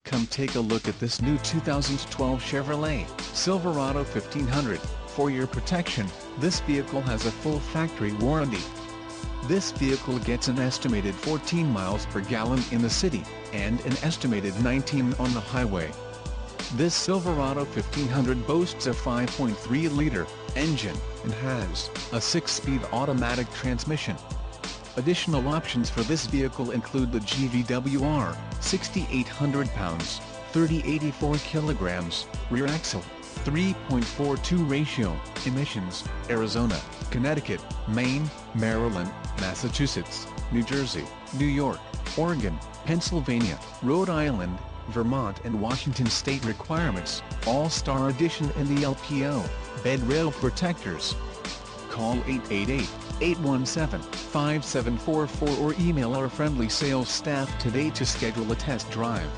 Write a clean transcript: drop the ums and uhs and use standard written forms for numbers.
Come take a look at this new 2012 Chevrolet Silverado 1500. For your protection, this vehicle has a full factory warranty. This vehicle gets an estimated 14 miles per gallon in the city, and an estimated 19 on the highway. This Silverado 1500 boasts a 5.3-liter engine, and has a 6-speed automatic transmission. Additional options for this vehicle include the GVWR, 6,800 pounds, 3084 kilograms, rear axle, 3.42 ratio, emissions, Arizona, Connecticut, Maine, Maryland, Massachusetts, New Jersey, New York, Oregon, Pennsylvania, Rhode Island, Vermont and Washington state requirements, All-Star Edition and the LPO, bed rail protectors. Call 888-817-5744 or email our friendly sales staff today to schedule a test drive.